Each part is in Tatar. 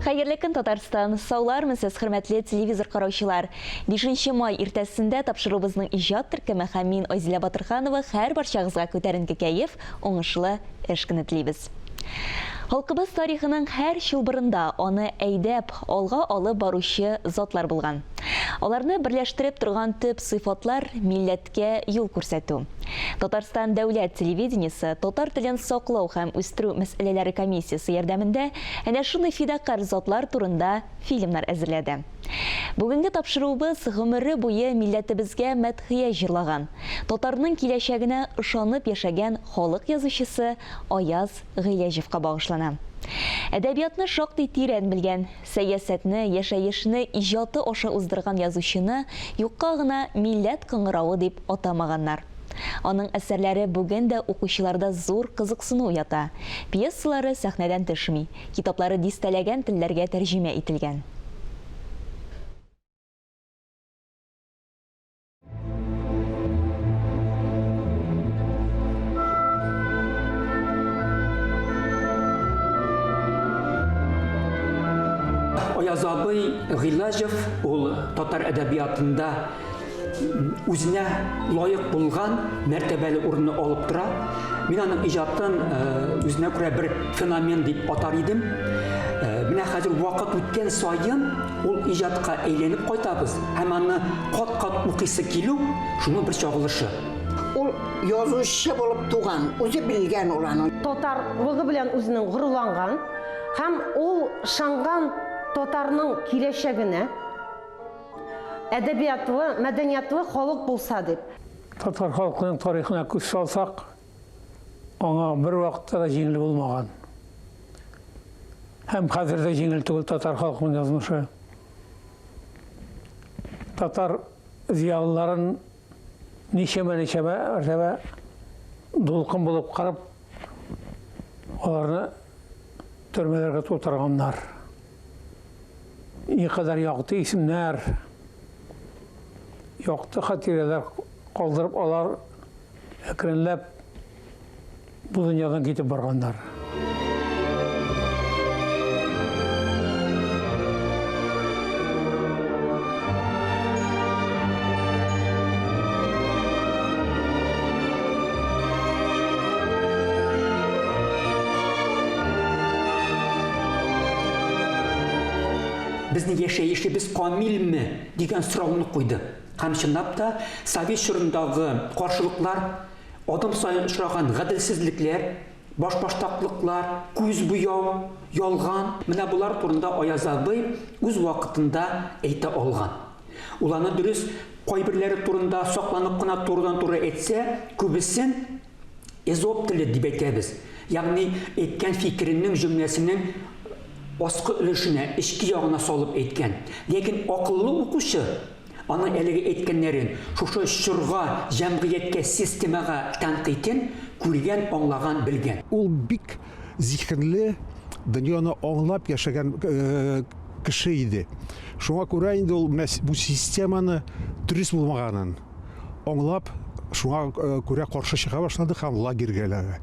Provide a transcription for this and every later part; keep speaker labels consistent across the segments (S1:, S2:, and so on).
S1: Хәерле көн, Татарстан. Саулармысыз, хөрмәтле телевизор караучылар. 5 май иртәсендә тапшыруыбызның иҗат төркеме һәм мин Айзилә Батырханова һәр барчагызга күтәренке кәеф, уңышлы эш көне телибез. Халкыбыз тарихының һәр чылбырында аны әйдәп, алга алып баручы затлар булган. Аларны берләштереп торган төп сыйфатлар милләткә юл күрсәтү. Татарстан дәүләт телевидениесе татар телен саклау һәм үстерү мәсьәләләре комиссиясе ярдәмендә әнә шундый фидакар затлар турында фильмнар әзерләде. Бүгенге тапшыруыбыз гомере буе милләтебезгә мәдхия җырлаган, татарның киләчәгенә ышанып яшәгән халык язучысы Аяз Гыйләҗевкә багышлана. Әдәбиятны шактый тирән белгән, сәясәтне, яшәешне иҗаты аша уздырган язучыны юкка гына милләт кыңгырауы дип атамаганнар. Аның әсәрләре бүген дә укучыларда зур кызыксыну уята. Пьесалары сәхнәдән төшми, китаплары дистәләгән телләргә тәрҗемә ителгән.
S2: Аяз абый Гыйләҗев ул татар әдәбиятында үзенә лайык булган мәртәбәле урынны алып тора. Мин аның иҗатын үзенә күрә бер феномен дип атар идем. Менә хәзер вакыт үткән саен ул иҗатка әйләнеп кайтабыз. Һәм аны кат-кат укыйсы килү шуның бер чагылышы.
S3: Ул язучы булып туган, үзе белгән ул аны.
S4: Татарлыгы белән үзенең горурланган һәм ул шанган татарның киләчәгенә әдәбиятлы, мәдәниятлы халык булса дип.
S5: Татар халкының тарихына күз салсак, аңа бер вакытта да җиңел булмаган. Һәм хәзер дә җиңел түгел татар халкының язмышы. Татар зиялыларын ничәмә дулкын булып карап, аларны төрмәләргә тутырганнар. Никадәр якты исемнәр, якты хатирәләр калдырып алар әкренләп бу дөньядан китеп барганнар.
S2: Безнең яшәешебез камилме дигән сорауны куйды. Һәм чынлап та Совет чорындагы каршылыклар, адам саен очраган гаделсезлекләр, башбаштаклыклар, күз буяу, ялган, менә булар турында Аяз абый үз вакытында әйтә алган. Ул аны дөрес кайберләре турында сакланып кына турыдан-туры әйтсә, күбесен эзоп теле дип әйтәбез. Ягъни әйткән фикеренең җөмләсенең аскы өлешенә, эчки ягына салып әйткән. Ләкин акыллы укучы аның әлеге әйткәннәрен шушы чорга, җәмгыятькә, системага тәнкыйтен күргән, аңлаган, белгән.
S6: Ул бик зиһенле, дөньяны аңлап яшәгән кеше иде. Шуңа күрә инде ул бу системаны дөрес булмаганын аңлап, шуңа күрә каршы чыга башлады һәм лагерьгә эләгә.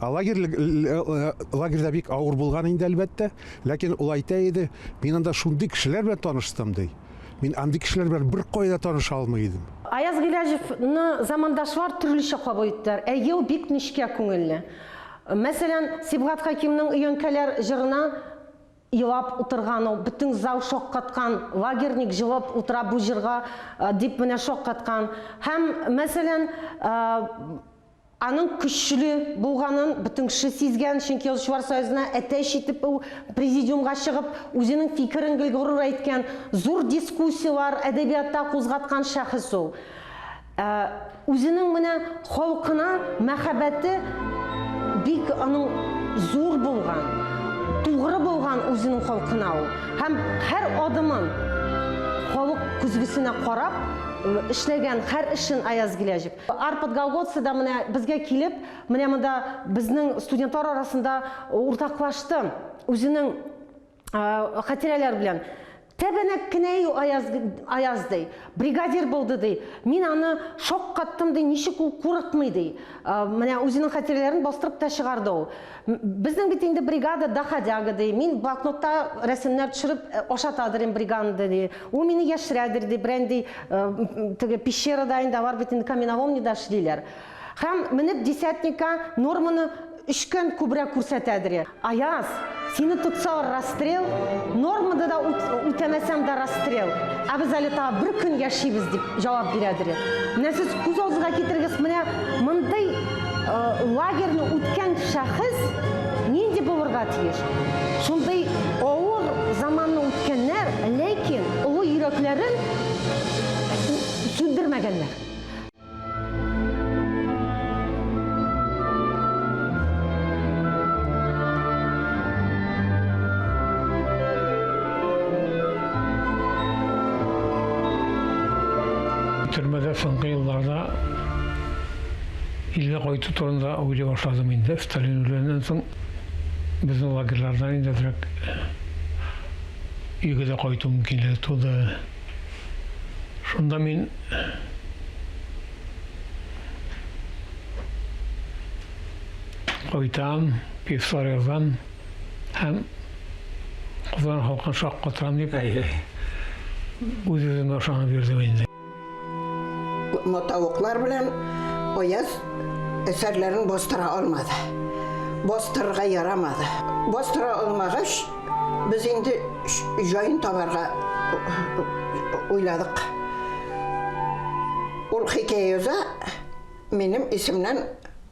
S6: Лагерьдә бик авыр булган инде әлбәттә, ләкин ул әйтә иде, мин анда шундый кешеләр белән таныштым ди. Мин андый кешеләр белән бер кайда таныша алмый идем.
S4: Аяз Гыйләҗевне замандашлар төрлечә кабул иттеләр. Әйе, ул бик нечкә күңелле. Мәсәлән, Сибгат Хәкимнең Өянкәләр җырына елап утырган, ул бөтен зал шаккаткан, лагерник җылап утыра бу җырга дип менә шаккаткан. Һәм мәсәлән, аның көчле булганын бөтен кеше сизгән, чөнки Язучылар союзына әтәч итеп президиумга чыгып, үзенең фикерен гылгырыр әйткән, зур дискуссиялар әдәбиятта кузгаткан шәхес ул. Үзенең менә халкына мәхәббәте бик аның зур булган, тугры булган үзенең халкына ул. Һәм һәр адымын халык күзгесенә карап эшләгән һәр эшен Аяз Гыйләҗев. Арпадгалгоцда менә безгә килеп, менә монда безнең студентлар арасында уртаклашты үзенең хатирәләр белән. Тәбәнәк кенә Аяздай, бригадир булды ди. Мин аны шок каттым ди, ничек ул курыкмый ди. Менә үзенең хатирәләрен бастырып та чыгарды ул. Безнең бит инде бригада доходяга ди. Мин блокнотта рәсемнәр төшереп ашатадыр бригаданы ди. Ул мине яшерәдер ди, бренди теге пещерада инде бар бит инде каменоломнида эшлиләр. Һәм менеп десятникка норманы 3 көн күбрәк күрсәтәдер. Аяз, сине тотсалар расстрел, нормада да үтәмәсәм дә расстрел. Ә без әле та 1 көн яшибез дип җавап бирәдер. Менә сез күз алдыга китергез, менә мондай лагерьне үткән шәхес нинди булырга тиеш? Шундай авыр заманны үткәннәр, ләкин улы йөрәкләрен сүндермәгәннәр.
S5: Türmede soңғы yıllarda ilge koytu turunda öyle başladım indi. Stalin ölenden soң bizim лагерьлардан indi direkt үйге de koytu mümkünleri tuğdu. Şunda min koytam, piyesler yazan hem Kızların halkın şak katıran deyip özümden aşağına verdim indi.
S3: Motavuklar bilen Oyaz eserlerini bastıra almadı. Bastırga yaramadı. Bastıra olmağış biz indi jayın tabarga oyladık. Ol hikayeze benim isimden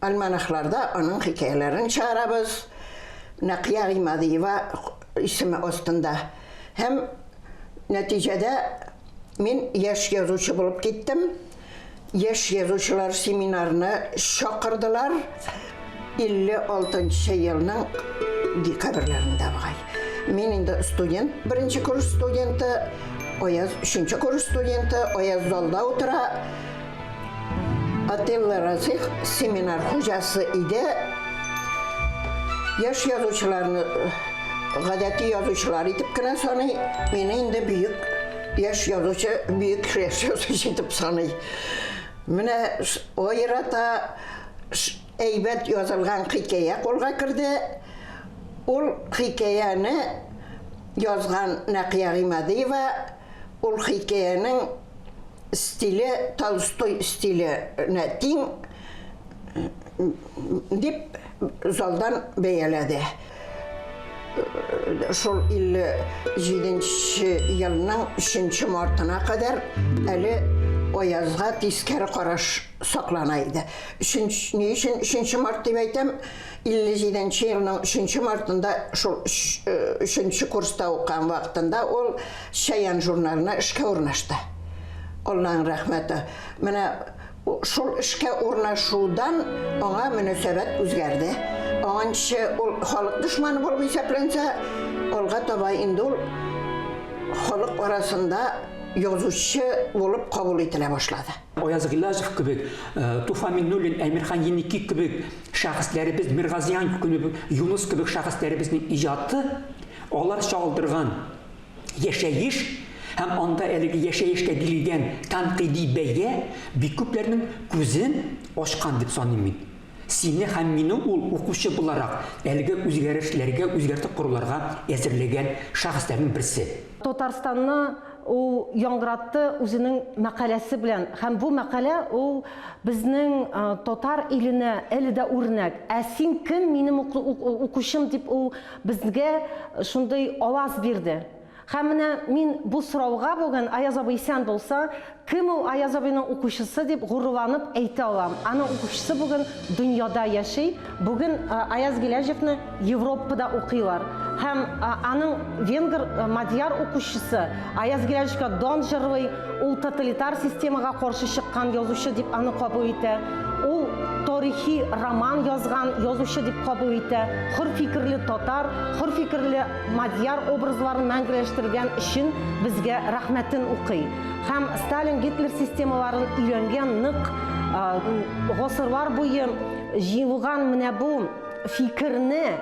S3: almanaklarda onun hikayelerini çağırabız. Nakiya Gimadiyeva ismi ostunda. Hem neticede men yaş yazıcı bulup gittim. Yaş yazıcılar seminarını şakırdılar. 56 yılının dekabrlarında var. Men indi student, birinci kurs studenti, Oyaz üçüncü kurs studenti, Oyaz zalda otura. Atilla Razih seminar hocası idi. Yaş yazıcılarını, gadati yazıcılar edip kine sanay, meni indi büyük yaş yazıcı, büyük yaş yazıcı edip sanay. Mine o yırata eybet yazılgan hikaye kolga kirdi. Ol hikayeni yazgan Nakiya Gimadiyeva, ol hikayenin stili Tolstoy stiline teң dip zaldan beyeledi. Şol 57 yılının 3 martına kadar eli Oyazga teskeri qaraş saklanaydı. Ne için 3 mart deyip aytam? 57 yılının 3 martında şol 3 kursta okuyan vaxtında ol Şayan jurnalına işe ornaştı. Allah'ın rahmeti. Mene şol işe ornaşudan ona münasebet özgerdi. Onçı halk düşmanı bolup hesaplansa, olga tabi indi ol halk arasında yazıcı olup kabul etile başladı.
S2: Oyaz Gilazov gibi, Tufan Minnullin, Emirhan Yeniki gibi şahıslarımız, Mirgaziyan gibi, Yunus gibi şahıslarımızın icadı, onlar çaldırgan yaşayış, hem onda elgi yaşayışta dilgen tanqidi beye, büyüklerinin gözün açkan dip sanıyım. Seni hem meni ol okuşu bularak elgi özgərişlerge, özgərtip kurularga әзірлеген şahısların birisi.
S4: Татарстанны ул яңгыратты үзенең мәкаләсе белән. Һәм бу мәкалә ул безнең татар иленә әле дә үрнәк. Ә син кем, минем укучым дип ул безгә шундый аваз бирде. Һәм менә мин бу сорауга бүген Аяз абый исән булса, кем ул Аяз абыйның укучысы дип гурланып әйтә алам. Аның укучысы бүген дөньяда яши. Бүген Аяз Гиләҗевне Европада укыйлар. Һәм аның венгр мадьяр укучысы Аяз Гиләҗевкә дан җырлый, ул тоталитар системага каршы чыккан язучы дип аны кабул итә. Ул тарихи роман язган язучы дип кабул итә. Хөр фикерле татар, хөр фикерле мадьяр образларын мәңгеләштергән өчен безгә рәхмәтен укый. Һәм Сталин, Гитлер системаларын өйрәнгән нык гасырлар буе җыелган менә бу фикерне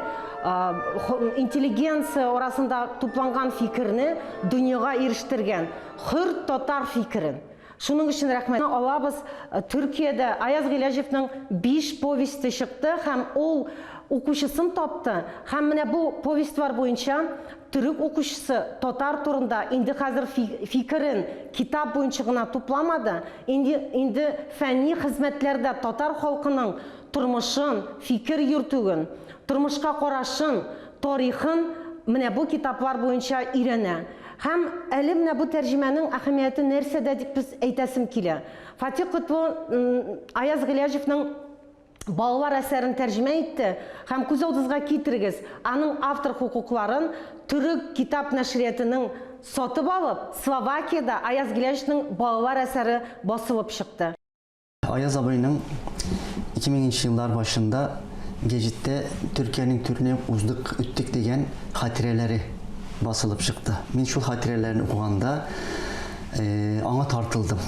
S4: интеллигенция арасында тупланган фикерне дөньяга ирештергән хөр татар фикерен. Шуның өчен рәхмәт алабыз. Төркиядә Аяз Гыйләҗевнең 5 повесте чыкты һәм ул укучысын тапты. Һәм менә бу повестлар буенча түрек укучысы татар турында инде хәзер фикерен китап буенча гына тупламады. Инде фәнни хезмәтләрдә татар халкының тормышын, фикер йөртүен, тормышка карашын, тарихын менә бу китаплар буенча өйрәнә. Һәм әле менә бу тәрҗемәнең әһәмияте нәрсәдә дип без әйтәсем килә. Фатих Котлы Аяз Гыйләҗевнең балалар әсәрен тәрҗемә итте һәм күз алдыгызга китерегез, аның автор хукукларын түрек китап нәшриятының сатып алып, Словакиядә Аяз Гыйләҗевнең балалар әсәре басылып чыкты.
S7: Аяз абыйның 2000 yıllar başında Gecit'te Türkiye'nin türüne uzduk üttük degen hatireleri basılıp çıktı. Ben şu hatirelerini okuyanda ana tartıldım.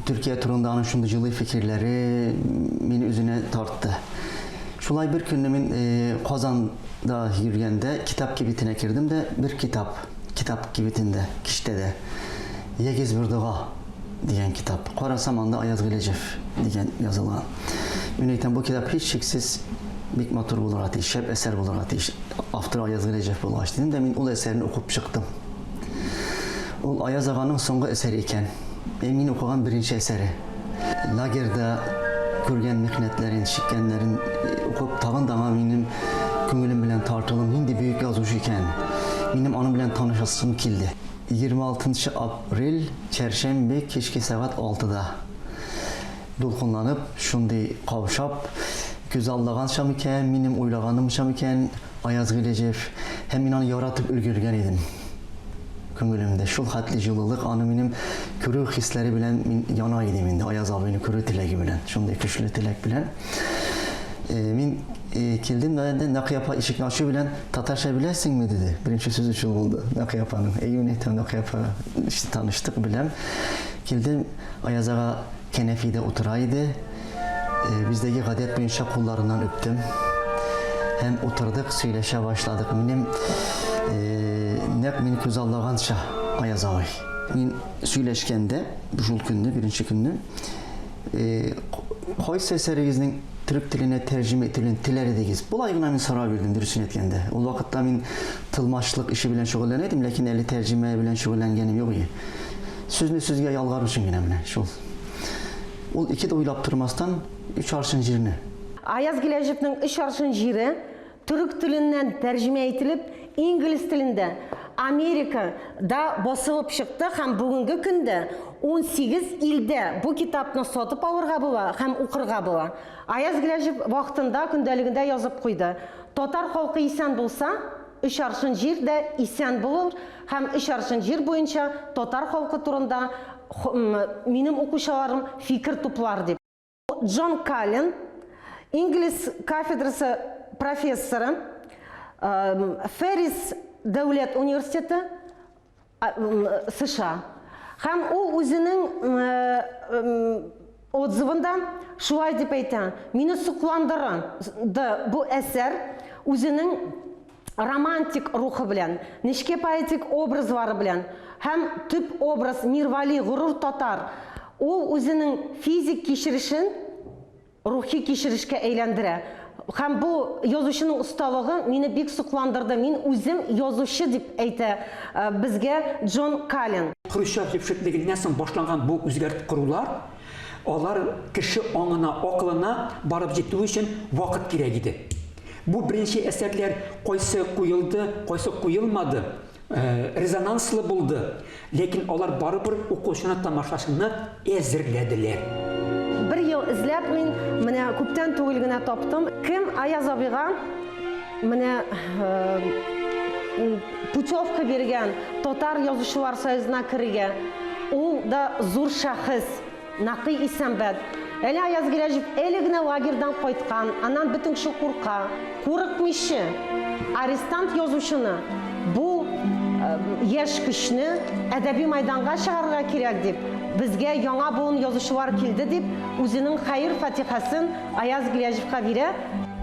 S7: Türkiye turundanın şunduculuğu fikirleri beni üzüne tarttı. Şulay bir gün ben Kazan'da yürüyende kitap gibitine girdim de bir kitap gibitinde kişide Yegiz Burduğa diyen kitap. Qarasam anda Ayaz Gıylәҗев diyen yazılan. Üneyten bu kitap hiç şeksiz bir motor bulur ateş, şep eser bulur ateş. Автор Ayaz Gıylәҗев bulaş dedim de ben o eserini okup çıktım. O Ayaz Ağa'nın songu eseri iken, emin okugan birinci eseri. Lagerda görgen mihnetlerin, şikkenlerin okup tağın dağına benim köngülüm bilen tartılım, hindi büyük yazıcı iken, benim anım bilen tanışasım kildi. 26 aprel Çerşembe keşke saat 6'da dulkunlanıp şundi kavuşap göz allagan şam iken, benim uylagaным şam iken Ayaz Gıylәҗев hem inanı yaratıp ülgürgen edim. Köngülümde şul hatli жылылык anı benim körü hisleri bilen yana edim indi. Ayaz abini körü tilegi bilen, şundi güçlü tilek bilen. Men keldim ve Nakıyapa işik naşı bilen Tatarça bilesin mi dedi. Birinci sözü şu oldu Nakıyapa'nın. Eyünetem Nakıyapa işte tanıştık bilem. Keldim Ayaz Ağa Kenefi'de oturaydı. Bizdeki gadet boyunca kollarından öptüm. Hem oturduk, söyleşe başladık. Benim beni göz allagança Ayaz Ağa. Men söyleşkende, bu günde, birinci günde Qaysı eseringizning Türk tiline tercüme edilen tilleri deyiz. Bu aygına men sorar bildim dürüsün etkende. O vakitte men tılmaçlık işi bilen şugullanaydım, lakin eli tercüme bilen şugullanganim yok iyi. Sözünü sözge yalgar üçün gene mene şol. Ol iki de oylap durmasdan 3 arşın jirini.
S4: Ayaz Gıylәҗевнең 3 arşın jiri Türk tilinden tercüme edilip İngiliz tilinde Amerika'da basılıp çıktı hem bugünkü günde 18 ilde bu kitapны сатып алырга була һәм укырга була. Ayaz Gıylәҗев вакытында көндәлегендә язып куйды. Татар халкы исән булса, 3 arşın jir дә исән булыр һәм 3 arşın jir буенча татар халкы турында минем укучыларым фикер туплар дип. Джон Каллен, İngiliz kafedraсы профессоры, Ferris Дәүләт университеты США. Һәм ул үзенең отзывында шулай дип әйтә: "Мине сокландырды бу әсәр үзенең романтик рухы белән, нечкә поэтик образлары белән һәм төп образ Мирвали Горур Татар ул үзенең физик кичерешен рухи кичерешкә әйләндерә. Һәм бу язучының осталыгы мине бик сокландырды. Мин үзем язучы дип әйтә безгә Джон Каллен."
S2: Хрущев җепшеклегеннән соң башланган бу үзгәртеп корулар, алар кеше аңына, акылына барып җитү өчен вакыт кирәк иде. Бу беренче әсәрләр кайсы куелды, кайсы куелмады, резонанслы булды. Ләкин алар барыбер укучыны, тамашачыны әзерләделәр.
S4: Bir yıl izlәп мин менә күптән түгел генә таптым. Кем Ayaz абыйга менә путевка биргән Татар язучылар союзына кирергә. Ул да зур шәхес, Нақый Исәнбәт. Әле Ayaz Gıylәҗев әле генә лагерьдан кайткан, аннан бөтен кеше курка. Курыкмыйчы арестант язучыны бу яшь кешене әдәби майданга чыгарырга кирәк дип, безгә яңа буын язучылар килде дип, үзенең хәер фатихасын Ayaz Gıylәҗевкә бирә.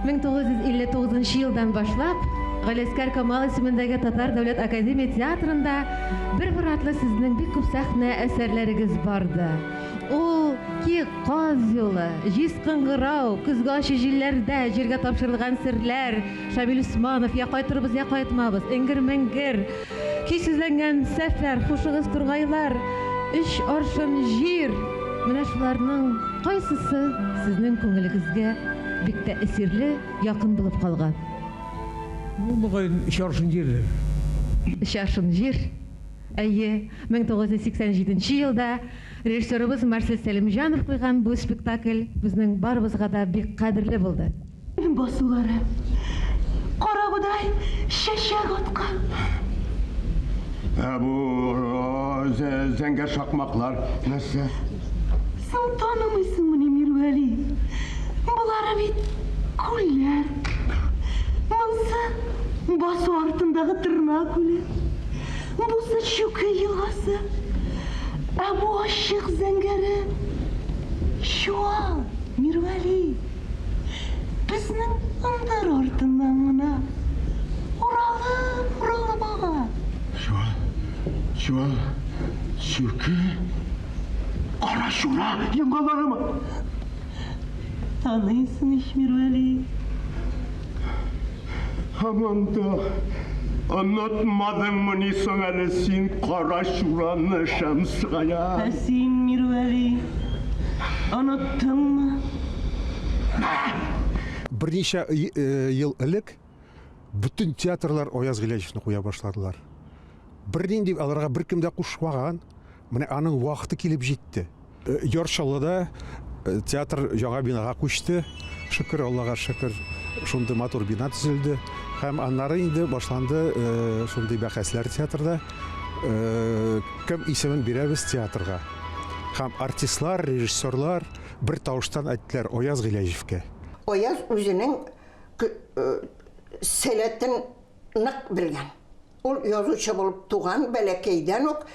S8: 1959 yıldan başlap Галескер Камал исемендәге Татар дәүләт академия театрында бер атлы сезнең бик күп сәхнә әсәрләрегез барды. Ул ки каз юлы, җиз кыңгырау, көзгә ачы җилләрдә җиргә тапшырылган серләр, Шамил Усманов, я кайтырбыз, я кайтмабыз, эңгер-меңгер, кичезләнгән сәфәр, хушыгыз тургайлар, 3 аршын җир. Менә шуларның кайсысы сезнең күңелегезгә бик тә әсирле, якын булып калган?
S5: Bu bugün şarşın yerler.
S8: Шашын жир. Әйе, 1987 елда режиссерыбыз Марсель Сәлимҗанов куйган бу спектакль безнең барыбызга да бик кадерле булды.
S9: Басулары, карабыдай шәшәк аткан.
S10: Bu zəngər şaqmaqlar nəsə?
S9: Sən tanımıysınmı Mirvəli? Bunları bit күлләр. Bunsa basu артындагы тырнак күле. Bunsa Şükrü елгасы. Bu ашык зәңгәре. Шуал, Mirvəli. Безнең ындар артыннан гына уралып бага.
S10: Şual, Şükrü. Кара шура, яңгаларымы?
S9: Tanıysın iş Mirvəli.
S10: Amanda, anlatmadın mı nisan әлі сен қара шураны Шамсығая?
S9: Sen Mirvəli, unuttun mu?
S6: Бірнеше ел элек бүтін театрлар Ояз Гиләҗевне куя башладылар. Бірден деп аларга беркем дә кушмаган, менә аның вакыты килеп җитте. Йоршалыда театр яңа бинага күчте. Шөкер Аллага шөкер, шундый матур бина төзелде. Һәм аннары инде башланды шундый бәхәсләр театрда. Кем исемен бирәбез театрга. Һәм артистлар, режиссерлар бер тавыштан әйттеләр Ояз Гиләҗевкә.
S3: Ояз үзенең сәләтен нык белгән. Ул язучы булып туган бәләкәйдән үк,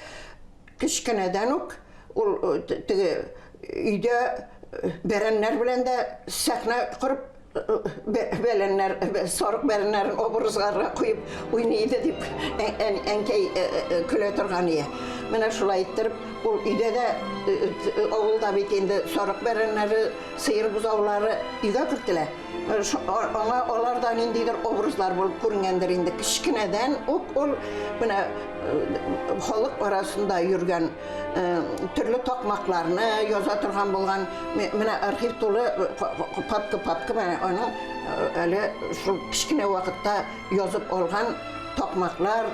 S3: кичкенәдән үк ул өйдә бәрәннәр белән дә сәхнә корып бәрәннәр, сарык бәрәннәрен образларга куеп уйнайды дип әнкәй көлә торган иде. Менә шулай иттереп, ул өйдә дә авылда бит инде сарык бәрәннәре, сыер бузаулары өйгә кертелә. Аңа алардан ниндидер образлар булып күренгәндер инде. Кичкенәдән үк ул менә халык арасында йөргән төрле такмакларны яза торган булган. Менә архив тулы папка менә аның әле шул кичкенә вакытта язып алган такмаклар,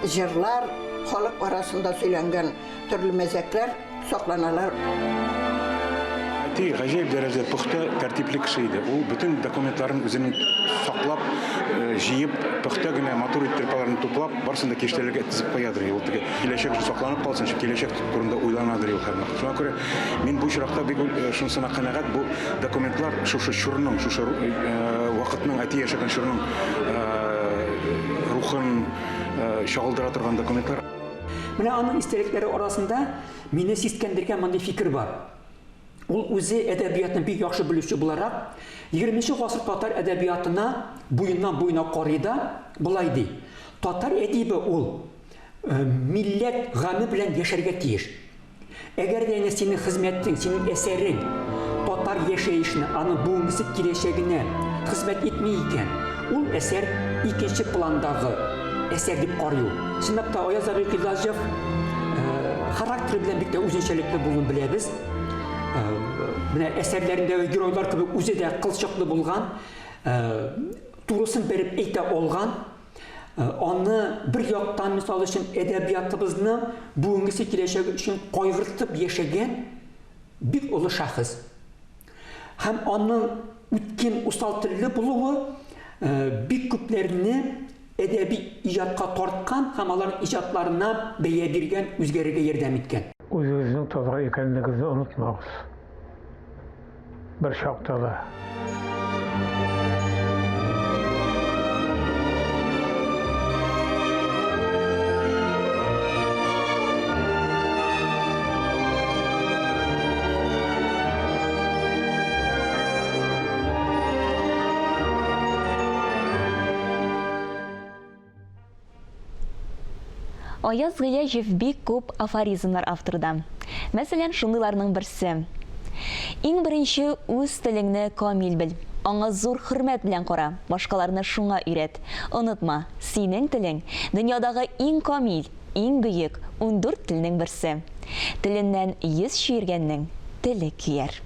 S3: җырлар, халык арасында сөйләнгән төрле мәзәкләр сакланалар.
S11: Гаҗәп дәрәҗәдә пөхтә тәртипле кеше иде. Ул bütün документларын үзенең саклап, җыеп, пөхтә генә матур итеп аларны туплап, барсын да киштәләргә тизеп куядыр. Ул теге киләчәк сакланып калсын, киләчәк турында уйланадыр ул һәр вакыт. Шуңа күрә мин бу чиракта бик шунысына канәгать, бу документлар шушы чорның, шушы вакытның әти яшәгән чорның рухын чагылдыра торган документлар.
S2: Менә аның истәлекләре арасында мине сискәндергән мондый фикер бар. Ул үзе әдәбиятны бик яхшы белүче буларак, 20-нче гасыр татар әдәбиятына буеннан-буена карый да, булай ди. Татар әдибе ул милләт гаме белән яшәргә тиеш. Әгәр дә синең хезмәтең, синең әсәрең татар яшәешне, аның бүгенге киләчәгенә хезмәт итми икән, ул әсәр икенче пландагы әсәр дип карый. Чынлап та Ояз Гиләҗев характер белән бик тә үзенчәлекле булуын беләбез. Менә әсәрләрендәге геройлар кебек үзе дә кылчыклы булган, турысын биреп әйтә алган, аны бер яктан мисал өчен әдәбиятыбызны бүгенге киләчәге өчен кайгыртып яшәгән бик олы шәхес. Һәм аның үткен усал телле булуы бик күпләрне әдәби иҗатка тарткан һәм аларның иҗатларына бәя биргән, үзгәрергә ярдәм иткән.
S5: Үзегезнең татар икәнлегегезне онытмагыз. Бер чакта да.
S1: Аяз Гыяжев бик күп афоризмнар авторда. Мәсәлән, шундыйларның берсе. Иң беренче үз телеңне камил бел. Аңа зур хөрмәт белән кара. Башкаларны шуңа өйрәт. Онытма, синең телең дөньядагы иң камил, иң бөек 14 телнең берсе. Теленнән йөз чөергәннең теле көяр.